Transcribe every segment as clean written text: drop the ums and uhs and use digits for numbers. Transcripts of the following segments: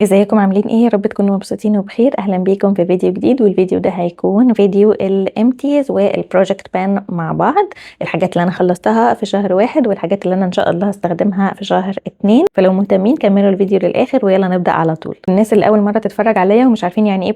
ازيكم عاملين ايه؟ يا رب تكونوا مبسوطين وبخير. اهلا بيكم في فيديو جديد، والفيديو ده هيكون فيديو الامتيز والبروجكت بان مع بعض. الحاجات اللي انا خلصتها في شهر 1 والحاجات اللي انا ان شاء الله هستخدمها في شهر 2. فلو مهتمين كملوا الفيديو للاخر ويلا نبدا على طول. الناس اللي اول مره تتفرج عليا ومش عارفين يعني ايه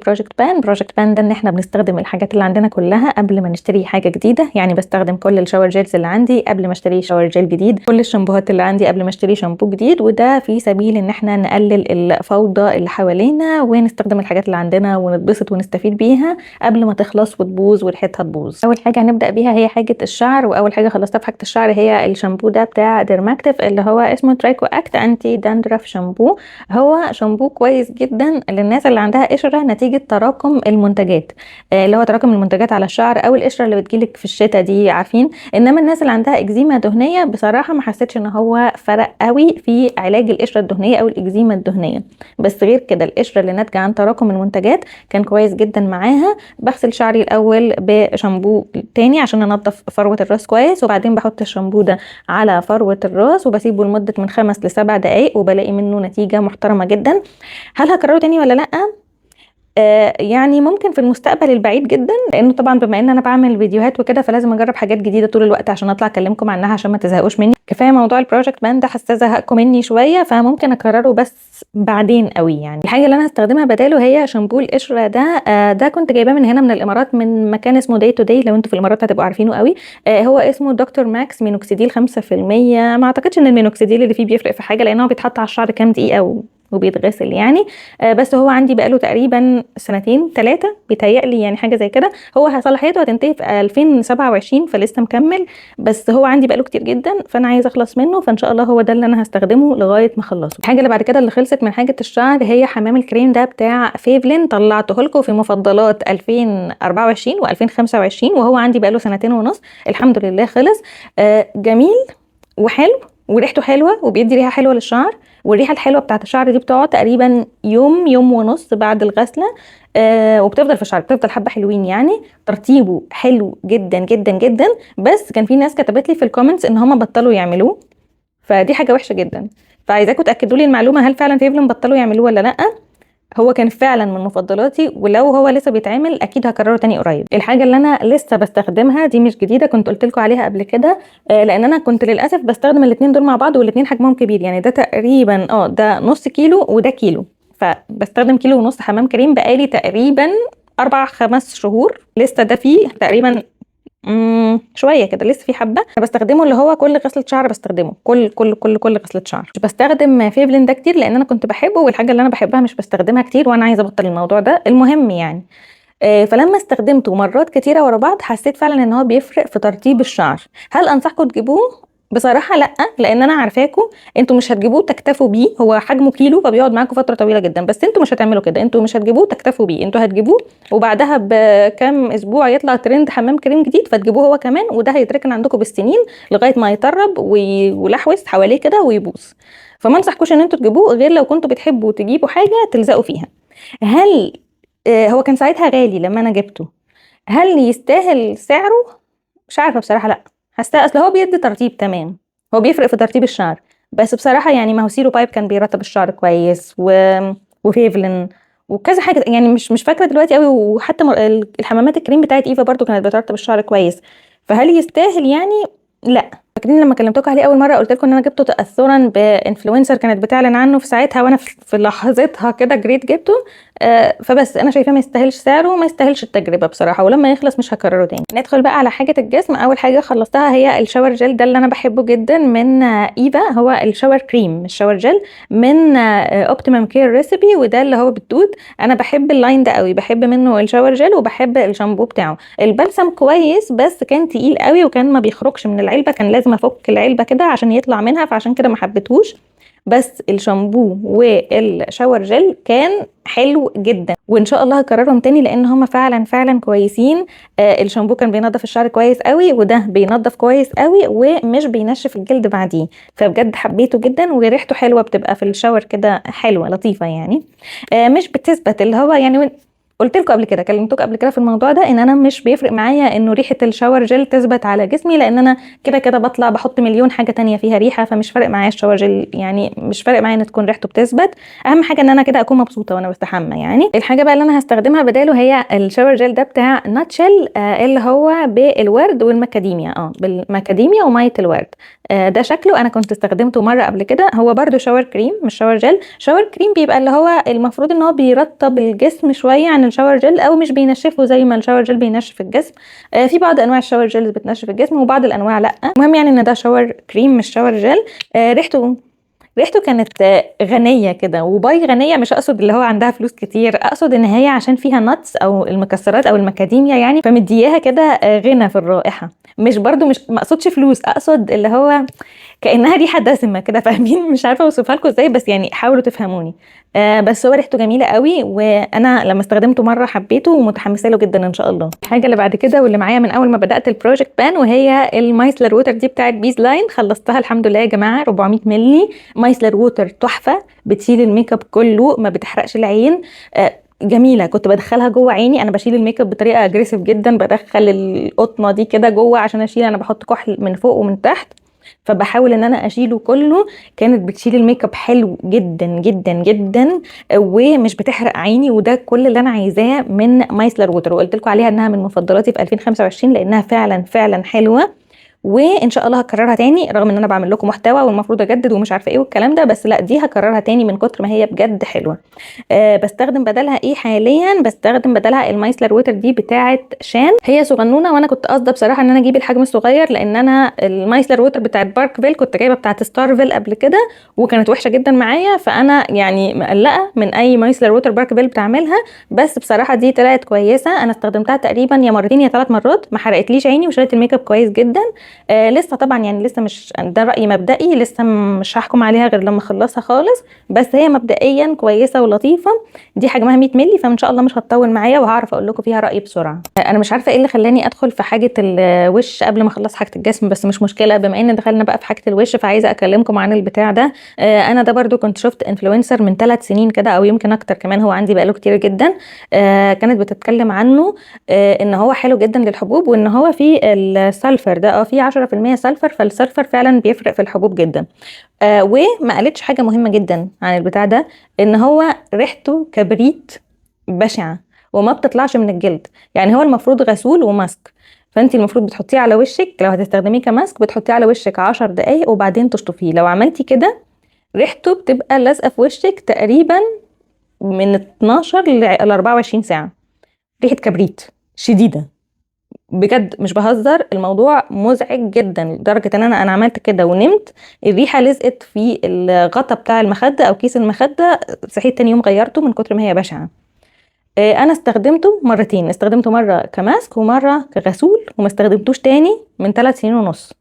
بروجكت بان ده ان احنا بنستخدم الحاجات اللي عندنا كلها قبل ما نشتري حاجه جديده. يعني بستخدم كل الشاور جيلز اللي عندي قبل ما اشتري شاور جيل جديد، كل الشامبوهات اللي عندي قبل ما اشتري شامبو جديد، وده في سبيل ان احنا نقلل الفوضى اللي حوالينا ونستخدم الحاجات اللي عندنا ونتبسط ونستفيد بيها قبل ما تخلص وتبوظ وريحتها تبوظ. اول حاجه هنبدا بيها هي حاجه الشعر، واول حاجه خلصتها في حاجه الشعر هي الشامبو ده بتاع ديرماكتيف اللي هو اسمه ترايكو اكت انتي داندراف شامبو. هو شامبو كويس جدا للناس اللي عندها قشره نتيجه تراكم المنتجات، اللي هو تراكم المنتجات على الشعر او القشره اللي بتجيلك في الشتاء دي، عارفين. انما الناس اللي عندها اكزيما دهنيه بصراحه ما حسيتش ان هو فرق قوي في علاج القشره الدهنيه او الاكزيما الدهنيه. بس غير كده القشره اللي ناتجه عن تراكم المنتجات كان كويس جدا معاها. بغسل شعري الاول بشامبو تاني عشان انضف فروه الراس كويس، وبعدين بحط الشامبو ده على فروه الراس وبسيبه لمده من 5 ل7 دقائق وبلاقي منه نتيجه محترمه جدا. هل هكرره تاني ولا لا؟ يعني ممكن في المستقبل البعيد جدا، لانه طبعا بما ان انا بعمل فيديوهات وكده فلازم اجرب حاجات جديده طول الوقت عشان اطلع اكلمكم عنها عشان ما تزهقوش مني. كفايه موضوع البروجكت بان ده حاسه زهقكم مني شويه، فممكن اكرره بس بعدين قوي. يعني الحاجه اللي انا هستخدمها بداله هي شامبو القشره ده. ده كنت جايباه من هنا من الامارات من مكان اسمه داي تو داي، لو انتوا في الامارات هتبقوا عارفينه قوي. هو اسمه دكتور ماكس مينوكسيديل 5%. ما اعتقدش ان المينوكسيديل اللي فيه بيفرق في حاجه لانه بيتحط على الشعر كام دقيقه وبيتغسل يعني. بس هو عندي بقاله تقريبا 2-3 بيتهيألي، يعني حاجه زي كده. هو صلاحيته هتنتهي في 2027 فلسه مكمل، بس هو عندي بقاله كتير جدا فانا عايزه اخلص منه، فان شاء الله هو ده اللي انا هستخدمه لغايه ما اخلصه. الحاجه اللي بعد كده اللي خلصت من حاجه الشعر هي حمام الكريم ده بتاع فيفلين. طلعته لكم في مفضلات 2024 و2025 وهو عندي بقاله 2.5 سنين. الحمد لله خلص. جميل وحلو وريحته حلوه وبيدي ريحه حلوه للشعر، والريحه الحلوه بتاعت الشعر دي بتقعد تقريبا يوم ونص بعد الغسله. وبتفضل في الشعر، بتفضل حبه حلوين يعني. ترطيبه حلو جدا جدا جدا، بس كان في ناس كتبت لي في الكومنتس ان هم بطلوا يعملوه، فدي حاجه وحشه جدا. فعايزاكم تاكدوا لي المعلومه، هل فعلا فيفلن بطلوا يعملوه ولا لا؟ هو كان فعلا من مفضلاتي، ولو هو لسه بيتعمل اكيد هكرره تاني قريب. الحاجه اللي انا لسه بستخدمها دي مش جديده، كنت قلت لكم عليها قبل كده. لان انا كنت للاسف بستخدم الاثنين دول مع بعض، والاثنين حجمهم كبير. يعني ده تقريبا ده نص كيلو وده كيلو، فبستخدم كيلو ونص حمام كريم بقالي تقريبا 4-5 شهور. لسه ده فيه تقريبا شويه كده، لسه في حبه. انا بستخدمه اللي هو كل غسله شعر بستخدمه، كل غسله شعر. مش بستخدم فيفلين ده كتير لان انا كنت بحبه، والحاجه اللي انا بحبها مش بستخدمها كتير وانا عايزه ابطل الموضوع ده. المهم يعني فلما استخدمته مرات كتيره ورا بعض حسيت فعلا ان هو بيفرق في ترطيب الشعر. هل انصحكم تجيبوه؟ بصراحه لا، لان انا عارفاكم انتوا مش هتجيبوه تكتفوا بيه. هو حجمه كيلو فبيقعد معاكم فتره طويله جدا، بس انتوا مش هتعملوا كده. انتوا مش هتجيبوه تكتفوا بيه، انتوا هتجيبوه وبعدها بكام اسبوع يطلع ترند حمام كريم جديد فتجيبوه هو كمان، وده هيتركن عندكم بالسنين لغايه ما يطرب ويلحوس حواليه كده ويبوظ. فما انصحكوش ان انتوا تجيبوه غير لو كنتوا بتحبوا تجيبوا حاجه تلزقوا فيها. هل هو كان ساعتها غالي لما انا جبته؟ هل يستاهل سعره؟ مش عارفه بصراحه. لا، حاسه اصل هو بيدي ترطيب تمام، هو بيفرق في ترطيب الشعر، بس بصراحه يعني ما هو سيرو بايب كان بيرطب الشعر كويس وفيفلين وكذا حاجه، يعني مش فاكره دلوقتي قوي. وحتى الحمامات الكريم بتاعت ايفا برضو كانت بترطب الشعر كويس. فهل يستاهل يعني؟ لا. فاكرين لما كلمتكم عليه اول مره قلت لكم ان انا جبته تاثرا بانفلونسر كانت بتعلن عنه في ساعتها، وانا في لحظتها كده جريت جبته. فبس انا شايفاه ما يستاهلش سعره وما يستاهلش التجربه بصراحه، ولما يخلص مش هكرره تاني. ندخل بقى على حاجه الجسم. اول حاجه خلصتها هي الشاور جel ده اللي انا بحبه جدا من ايفا. هو الشاور كريم مش شاور جل، من اوبتيمم كير ريسيبي، وده اللي هو بالدود. انا بحب اللاين ده قوي، بحب منه الشاور جل وبحب الشامبو بتاعه. البلسم كويس بس كان تقيل قوي وكان ما بيخرجش من العلبه، كان لازم افك العلبه كده عشان يطلع منها، فعشان كده ما حبيتهوش. بس الشامبو والشاور جل كان حلو جدا، وان شاء الله هكررهم تاني لان هما فعلا فعلا كويسين. الشامبو كان بينظف الشعر كويس قوي، وده بينظف كويس قوي ومش بينشف الجلد بعديه. فبجد حبيته جدا، وريحته حلوه بتبقى في الشاور كده حلوه لطيفه يعني. مش بتثبت اللي هو يعني قلت لكم قبل كده، كلمتكم قبل كده في الموضوع ده، ان انا مش بيفرق معايا انه ريحه الشاور جل تثبت على جسمي، لان انا كده كده بطلع بحط مليون حاجه تانية فيها ريحه، فمش فارق معايا الشاور جل، يعني مش فارق معايا ان تكون ريحته بتثبت. اهم حاجه ان انا كده اكون مبسوطه وانا بستحمى. يعني الحاجه بقى اللي انا هستخدمها بداله هي الشاور جل ده بتاع ناتشل، اللي هو بالورد والمكاديميا، بالمكاديميا وميه الورد. ده شكله انا كنت استخدمته مره قبل كده. هو برده شاور كريم مش شاور جل. شاور كريم بيبقى اللي هو المفروض ان هو بيرطب الجسم شويه عن الشاور جل، او مش بينشفه زي ما الشاور جل بينشف الجسم. في بعض انواع الشاور جل بتنشف الجسم وبعض الانواع لا. المهم يعني ان ده شاور كريم مش شاور جل. ريحته كانت غنيه كده، وباي غنيه مش اقصد اللي هو عندها فلوس كتير، اقصد ان هي عشان فيها نتس او المكسرات او المكاديميا يعني، فمدياها كده غنى في الرائحه. مش برضو مش ما اقصدش فلوس، اقصد اللي هو كانها ريحه دسمه كده، فاهمين؟ مش عارفه اوصفها لكم ازاي، بس يعني حاولوا تفهموني. بس هو ريحته جميله قوي، وانا لما استخدمته مره حبيته ومتحمسه له جدا ان شاء الله. الحاجه اللي بعد كده واللي معايا من اول ما بدات البروجكت بان، وهي المايسلر ووتر دي بتاعت بيز لاين. خلصتها الحمد لله يا جماعه، 400 مللي مايسلر ووتر تحفه، بتشيل الميك اب كله، ما بتحرقش العين. جميله. كنت بدخلها جوه عيني، انا بشيل الميك اب بطريقه اجريسيف جدا، بدخل القطنه دي كده جوه عشان اشيل. انا بحط كحل من فوق ومن تحت، فبحاول ان انا اشيله كله. كانت بتشيل الميك اب حلو جدا جدا جدا، ومش بتحرق عيني، وده كل اللي انا عايزاه من مايسلر ووتر. وقلت لكم عليها انها من مفضلاتي في 2025 لانها فعلا فعلا حلوه، وان شاء الله هكررها تاني، رغم ان انا بعمل لكم محتوى والمفروض اجدد ومش عارفه ايه والكلام ده، بس لا، دي هكررها تاني من كتر ما هي بجد حلوه. بستخدم بدلها ايه حاليا؟ بستخدم بدلها المايسلر ووتر دي بتاعه شان. هي صغنونه، وانا كنت قاصده بصراحه ان انا اجيب الحجم الصغير، لان انا المايسلر ووتر بتاعه باركفيل كنت جايبه بتاعه ستارفيل قبل كده وكانت وحشه جدا معايا، فانا يعني مقلقه من اي مايسلر ووتر باركفيل بتعملها. بس بصراحه دي طلعت كويسه، انا استخدمتها تقريبا يا مرتين يا 3 مرات، ما حرقتليش عيني وشالت الميك اب كويس جدا. لسه طبعا يعني لسه مش، ده رأي مبدئي، لسه مش هحكم عليها غير لما اخلصها خالص، بس هي مبدئيا كويسه ولطيفه. دي حجمها 100 مللي، فان شاء الله مش هتطول معايا وهعرف اقول لكم فيها رأيي بسرعه. انا مش عارفه ايه اللي خلاني ادخل في حاجه الوش قبل ما اخلص حاجه الجسم، بس مش مشكله، بما ان دخلنا بقى في حاجه الوش فعايزه اكلمكم عن البتاع ده. انا ده برضو كنت شفت انفلونسر من 3 سنين كده او يمكن اكتر كمان، هو عندي بقاله كتير جدا. كانت بتتكلم عنه، ان هو حلو جدا للحبوب، وان هو فيه السلفر ده، فيه 10% سلفر، فالسلفر فعلا بيفرق في الحبوب جدا. وما قالتش حاجه مهمه جدا عن البتاع ده، ان هو ريحته كبريت بشعه وما بتطلعش من الجلد. يعني هو المفروض غسول وماسك، فانت المفروض بتحطيه على وشك، لو هتستخدميه كماسك بتحطيه على وشك 10 دقايق وبعدين تشطفيه. لو عملتي كده ريحته بتبقى لازقه في وشك تقريبا من 12 ل 24 ساعه، ريحه كبريت شديده بجد، مش بهزر. الموضوع مزعج جدا لدرجه ان انا عملت كده ونمت، الريحه لزقت في الغطا بتاع المخده او كيس المخده، صحيت تاني يوم غيرته من كتر ما هي بشعه. انا استخدمته مرتين، استخدمته مره كماسك ومره كغسول، وما استخدمتوش تاني من 3 سنين ونص.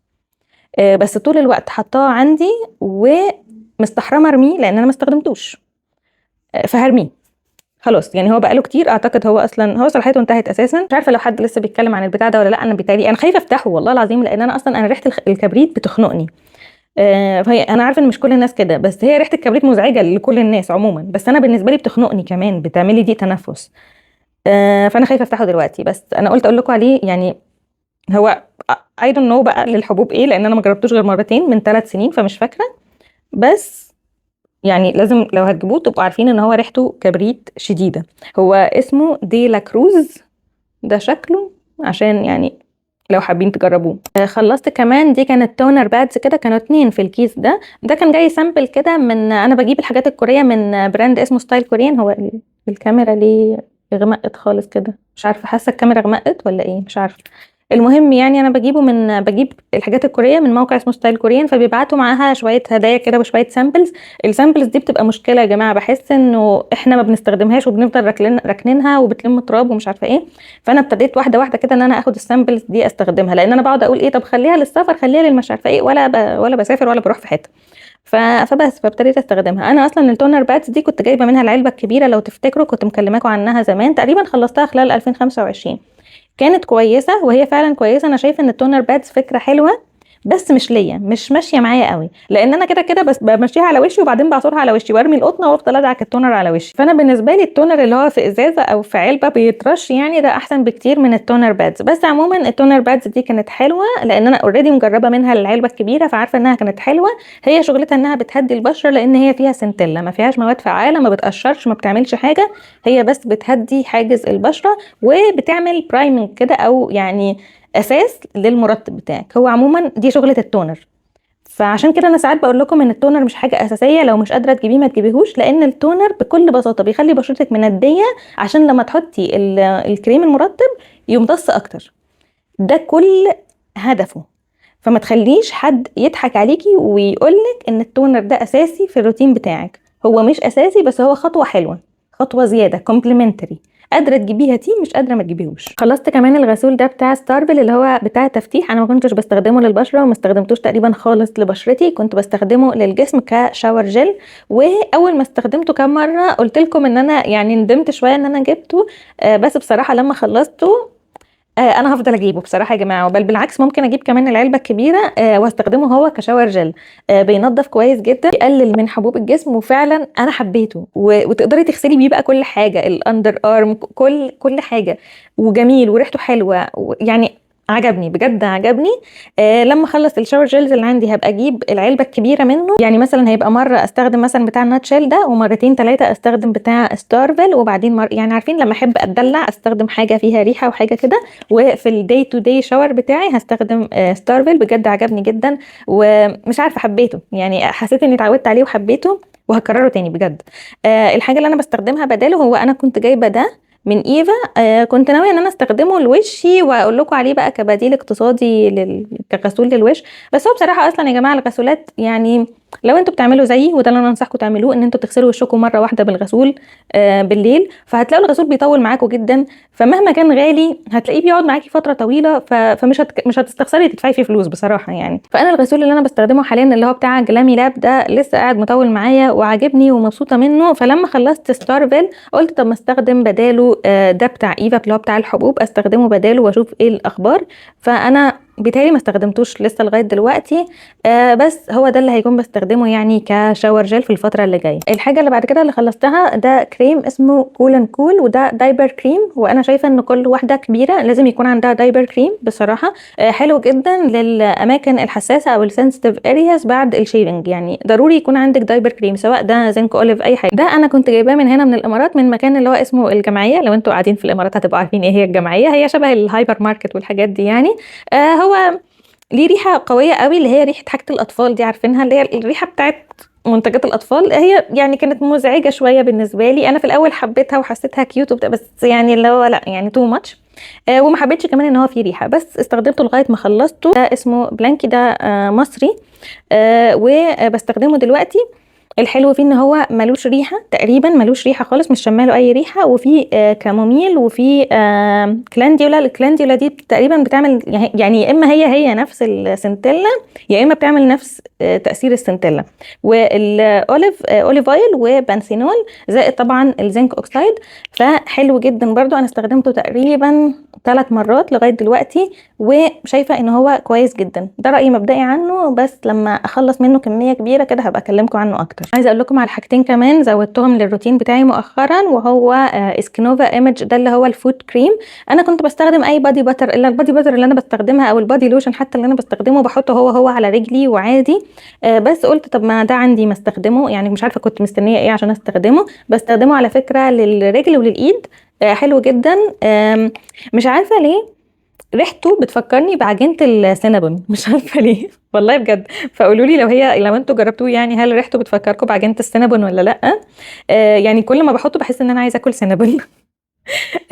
بس طول الوقت حطاه عندي ومستحرمه ارميه لان انا ما استخدمتوش، فهرميه خلاص. يعني هو بقاله كتير، اعتقد هو اصلا صلاحيته انتهت اساسا. مش عارفه لو حد لسه بيتكلم عن البتاع ده ولا لا. انا بيتهيألي انا خايفه افتحه والله العظيم، لان انا اصلا ريحه الكبريت بتخنقني. فهي انا عارفه ان مش كل الناس كده، بس هي ريحه الكبريت مزعجه لكل الناس عموما، بس انا بالنسبه لي بتخنقني كمان، بتعملي ضيق تنفس. فانا خايفه افتحه دلوقتي، بس انا قلت اقول لكم عليه. يعني هو I don't know بقى للحبوب ايه، لان انا ما جربتوش غير مرتين من 3 سنين فمش فاكره. بس يعني لازم لو هتجيبوه تبقوا عارفين ان هو ريحته كبريت شديده. هو اسمه دي لا كروز، ده شكله، عشان يعني لو حابين تجربوه. خلصت كمان. دي كانت تونر بادز كده، كانوا 2 في الكيس ده. ده كان جاي سامبل كده من، انا بجيب الحاجات الكوريه من براند اسمه ستايل كوريان. هو الكاميرا ليه غمقت خالص كده؟ مش عارفه، حاسه الكاميرا غمقت ولا ايه، مش عارفه. المهم يعني انا بجيب الحاجات الكوريه من موقع اسمه ستايل كوريان، فبيبعتوا معاها شويه هدايا كده وشويه سامبلز. السامبلز دي بتبقى مشكله يا جماعه، بحس انه احنا ما بنستخدمهاش وبنفضل راكنينها وبتلم تراب ومش عارفه ايه. فانا ابتديت واحده واحده كده ان انا اخد السامبلز دي استخدمها، لان انا بقعد اقول ايه، طب خليها للسفر، خليها للمش عارفه ايه، ولا بسافر ولا بروح في حته. فابتديت استخدمها. انا اصلا التونر بادز دي كنت جايبه منها العلبه الكبيره، لو تفتكروا كنت مكلماكم عنها زمان، تقريبا خلصتها خلال 2025. كانت كويسه، وهي فعلا كويسه. انا شايفه ان التونر بادز فكره حلوه، بس مش ليا، مش ماشيه معايا قوي، لان انا كده كده بس بمشيها على وشي وبعدين بعصرها على وشي وارمي القطنه وافضل ادعك التونر على وشي. فانا بالنسبه لي التونر اللي هو في ازازه او في علبه بيترش يعني ده احسن بكتير من التونر بادز. بس عموما التونر بادز دي كانت حلوه لان انا اوريدي مجربه منها العلبه الكبيره، فعارفه انها كانت حلوه. هي شغلتها انها بتهدي البشره لان هي فيها سنتيلا، ما فيهاش مواد فعاله، ما بتقشرش، ما بتعملش حاجه، هي بس بتهدي حاجز البشره وبتعمل برايمنج كده، او يعني اساس للمرطب بتاعك. هو عموما دي شغله التونر. فعشان كده انا ساعات بقول لكم ان التونر مش حاجه اساسيه، لو مش قادره تجيبيه ما تجيبيهوش، لان التونر بكل بساطه بيخلي بشرتك منديه عشان لما تحطي الكريم المرطب يمتص اكتر. ده كل هدفه. فما تخليش حد يضحك عليكي ويقولك ان التونر ده اساسي في الروتين بتاعك. هو مش اساسي، بس هو خطوه حلوه، خطوه زياده كومبلمنتري. قادره تجيبيها تي، مش قادره ما تجيبيهوش. خلصت كمان الغسول ده بتاع ستارفل اللي هو بتاع تفتيح. انا ما كنتش بستخدمه للبشره وما استخدمتوش تقريبا خالص لبشرتي، كنت بستخدمه للجسم كشاور جل. واول ما استخدمته كام مره قلت لكم ان انا يعني ندمت شويه ان انا جبته. بس بصراحه لما خلصته انا هفضل اجيبه بصراحه يا جماعه، بل بالعكس ممكن اجيب كمان العلبه الكبيره واستخدمه هو كشاور جل. بينظف كويس جدا، بيقلل من حبوب الجسم، وفعلا انا حبيته. وتقدري تغسلي بيه بقى كل حاجه، الاندر ارم، كل حاجه. وجميل وريحته حلوه يعني عجبني بجد، عجبني. لما اخلص الشاور جيلز اللي عندي هبقى اجيب العلبه الكبيره منه. يعني مثلا هيبقى مره استخدم مثلا بتاع ناتشيل ده، ومرتين ثلاثه استخدم بتاع ستارفل، وبعدين يعني عارفين لما احب اتدلع استخدم حاجه فيها ريحه وحاجه كده. وفي الداي تو داي شاور بتاعي هستخدم ستارفل. بجد عجبني جدا، ومش عارفه حبيته، يعني حسيت اني اتعودت عليه وحبيته وهكرره تاني بجد. الحاجه اللي انا بستخدمها بداله، هو انا كنت جايبه ده من ايفا. كنت ناويه ان انا استخدمه لوشي واقول لكم عليه بقى كبديل اقتصادي كغسول للوش. بس هو بصراحه اصلا يا جماعه الغسولات يعني لو انتوا بتعملوا زيي، وده اللي انا انصحكم تعملوه، ان انتوا تغسلوا وشكم مره واحده بالغسول بالليل، فهتلاقوا الغسول بيطول معاكم جدا. فمهما كان غالي هتلاقيه بيقعد معاكي فتره طويله، فمش مش هتستخسري تدفعي فيه فلوس بصراحه يعني. فانا الغسول اللي انا بستخدمه حاليا اللي هو بتاع جلامي لاب ده لسه قاعد مطول معايا وعاجبني ومبسوطه منه. فلما خلصت ستارفل قلت طب ما استخدم بداله ده بتاع ايفا اللي هو بتاع الحبوب، استخدمه بداله واشوف ايه الاخبار. فانا بيتهيألي ما استخدمتوش لسه لغايه دلوقتي. بس هو ده اللي هيكون بستخدمه يعني كشاور جل في الفتره اللي جايه. الحاجه اللي بعد كده اللي خلصتها ده كريم اسمه كول اند كول، وده دايبر كريم. وانا شايفه ان كل واحده كبيره لازم يكون عندها دايبر كريم بصراحه. حلو جدا للاماكن الحساسه او السنسيتيف ارياز بعد الشيفنج. يعني ضروري يكون عندك دايبر كريم، سواء ده زنك اوليف اي حاجه. ده انا كنت جايباه من هنا من الامارات، من مكان اللي هو اسمه الجمعيه. لو انتوا قاعدين في الامارات هتبقوا عارفين ايه هي الجمعيه، هي شبه الهايبر ماركت والحاجات دي يعني. هو ليه ريحه قويه قوي، اللي هي ريحه حاجه الاطفال دي، عارفينها، اللي هي الريحه بتاعت منتجات الاطفال. هي يعني كانت مزعجه شويه بالنسبه لي. انا في الاول حبيتها وحسيتها كيوت وبتاع، بس يعني اللي هو لا يعني تو ماتش. وما حبيتش كمان ان هو فيه ريحه، بس استخدمته لغايه ما خلصته. ده اسمه بلانكي، ده مصري. وبستخدمه دلوقتي. الحلو فيه ان هو ملوش ريحه، تقريبا ملوش ريحه خالص، مش شماله اي ريحه. وفي كاموميل، وفي كلانديولا. الكلانديولا دي تقريبا بتعمل يعني يا اما هي نفس السنتيلا، يا اما بتعمل نفس تاثير السنتيلا. والاوليف اوليف اويل وبنسينول، زائد طبعا الزنك اوكسايد. فحلو جدا برضو، انا استخدمته تقريبا 3 مرات لغايه دلوقتي، وشايفه ان هو كويس جدا. ده رايي مبدئي عنه، بس لما اخلص منه كميه كبيره كده هبقى اكلمكم عنه اكتر. عايزه اقول لكم على حاجتين كمان زودتهم للروتين بتاعي مؤخرا، وهو اسكنوفا ايمج، ده اللي هو الفوت كريم. انا كنت بستخدم اي بادي باتر، الا البادي باتر اللي انا بستخدمها او البادي لوشن حتى اللي انا بستخدمه بحطه هو على رجلي وعادي. بس قلت طب ما ده عندي ما استخدمه، يعني مش عارفه كنت مستنيه ايه عشان استخدمه. بستخدمه على فكره للرجل وللايد. حلو جدا. مش عارفه ليه ريحته بتفكرني بعجينه السينابون، مش عارفه ليه والله بجد. فقولوا لي لو انتوا جربتوه، يعني هل ريحته بتفكركم بعجينه السينابون ولا لا؟ يعني كل ما بحطه بحس ان انا عايزه اكل سينابون.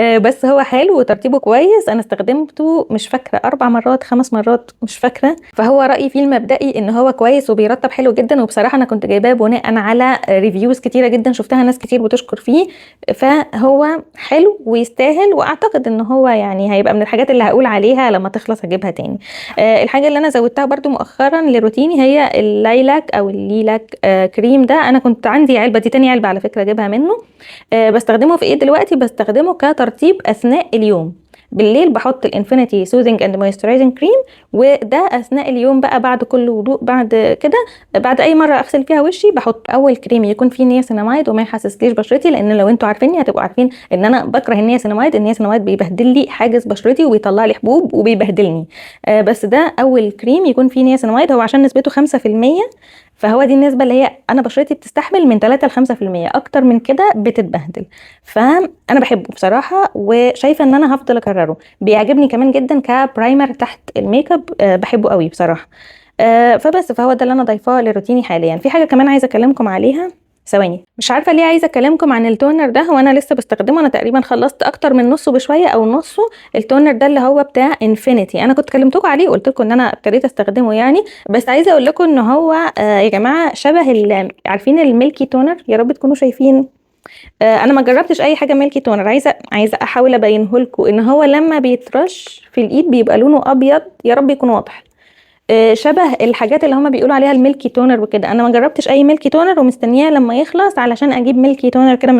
بس هو حلو وترتيبه كويس. انا استخدمته مش فاكره 4 مرات 5 مرات مش فاكره. فهو رايي فيه المبدئي ان هو كويس وبيرطب حلو جدا. وبصراحه انا كنت جايباه بناء على ريفيوز كتيره جدا شفتها ناس كتير بتشكر فيه. فهو حلو ويستاهل، واعتقد ان هو يعني هيبقى من الحاجات اللي هقول عليها لما تخلص هجيبها تاني. الحاجه اللي انا زودتها برضو مؤخرا لروتيني هي الليلاك او الليلاك كريم. ده انا كنت عندي علبه، دي تاني علبه على فكره اجيبها منه. بستخدمه في ايه دلوقتي؟ بستخدمه كترطيب اثناء اليوم. بالليل بحط الانفينيتي سوزنج اند مويسترايزنج كريم، وده اثناء اليوم بقى بعد كل وضوء، بعد كده بعد اي مره اغسل فيها وشي بحط اول كريم يكون فيه نياسيناميد وما يحسسليش بشرتي، لان لو انتوا عارفيني هتبقوا عارفين ان انا بكره النياسيناميد. النياسيناميد بيبهدل لي حاجز بشرتي وبيطلع لي حبوب وبيبهدلني. بس ده اول كريم يكون فيه نياسيناميد، هو عشان نسبته 5%، فهو دي النسبه اللي هي انا بشرتي بتستحمل من 3 ل 5%، اكتر من كده بتتبهدل. فانا بحبه بصراحه، وشايفه ان انا هفضل اكرره. بيعجبني كمان جدا كبرايمر تحت الميك اب، بحبه قوي بصراحه. فهو ده اللي انا ضايفاه لروتيني حاليا. في حاجه كمان عايزه اكلمكم عليها، ثواني، مش عارفه ليه عايزه اكلمكم عن التونر ده، وانا لسه بستخدمه. انا تقريبا خلصت اكتر من نصه بشويه او نصه. التونر ده اللي هو بتاع انفينيتي، انا كنت كلمتكم عليه وقلت لكم ان انا ابتديت استخدمه يعني. بس عايزه اقول لكم ان هو يا جماعه شبه عارفين الميلكي تونر؟ يا رب تكونوا شايفين. انا ما جربتش اي حاجه ميلكي تونر، عايزه احاول ابينه لكم ان هو لما بيترش في الايد بيبقى لونه ابيض. يا رب يكون واضح. شبه الحاجات اللي هما بيقولوا عليها الميلكي تونر وكده. انا ما جربتش اي ميلكي تونر، ومستنياه لما يخلص علشان اجيب ميلكي تونر كده،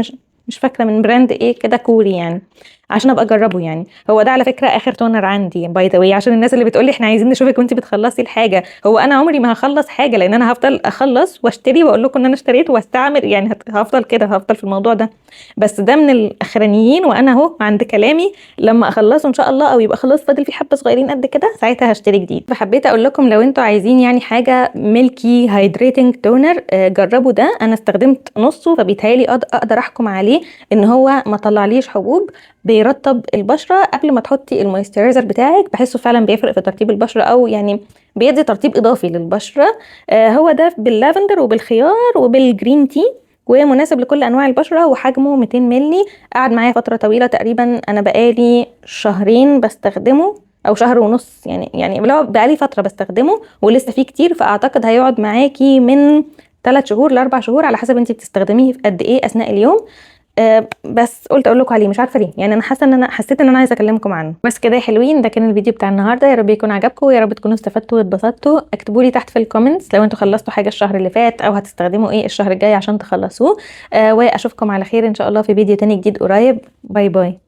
مش فاكره من براند ايه كده كوري يعني، عشان ابقى اجربه يعني. هو ده على فكره اخر تونر عندي باي ذا واي، عشان الناس اللي بتقولي احنا عايزين نشوفك وانت بتخلصي الحاجه. هو انا عمري ما هخلص حاجه، لان انا هفضل اخلص واشتري واقول لكم ان انا اشتريت واستعمل يعني، هفضل كده، هفضل في الموضوع ده. بس ده من الاخرانيين، وانا اهو عند كلامي. لما اخلصه ان شاء الله، او يبقى خلاص فاضل فيه حبه صغيرين قد كده، ساعتها هشتري جديد. فحبيت اقول لكم لو انتوا عايزين يعني حاجه ميلكي هايدريتنج تونر، جربوا ده. انا استخدمت نصه، فبيتهيالي اقدر احكم عليه ان هو ما طلعليش حبوب. بيرطب البشره قبل ما تحطي المويسترايزر بتاعك، بحسه فعلا بيفرق في ترطيب البشره، او يعني بيدي ترطيب اضافي للبشره. هو ده باللافندر وبالخيار وبالجرين تي، ومناسب لكل انواع البشره، وحجمه 200 مللي. قعد معايا فتره طويله، تقريبا انا بقالي شهرين بستخدمه او شهر ونص يعني لو بقالي فتره بستخدمه ولسه فيه كتير. فاعتقد هيقعد معاكي من 3 شهور ل 4 شهور على حسب انتي بتستخدميه قد ايه اثناء اليوم. بس قلت اقول لكم عليه، مش عارفه ليه يعني. انا حسيت ان انا عايزه اكلمكم عنه. بس كده يا حلوين، ده كان الفيديو بتاع النهارده. يا رب يكون عجبكم، ويا رب تكونوا استفدتوا واتبسطتوا. اكتبوا لي تحت في الكومنتس لو انتوا خلصتوا حاجه الشهر اللي فات، او هتستخدموا ايه الشهر الجاي عشان تخلصوه. واشوفكم على خير ان شاء الله في فيديو تاني جديد قريب. باي باي.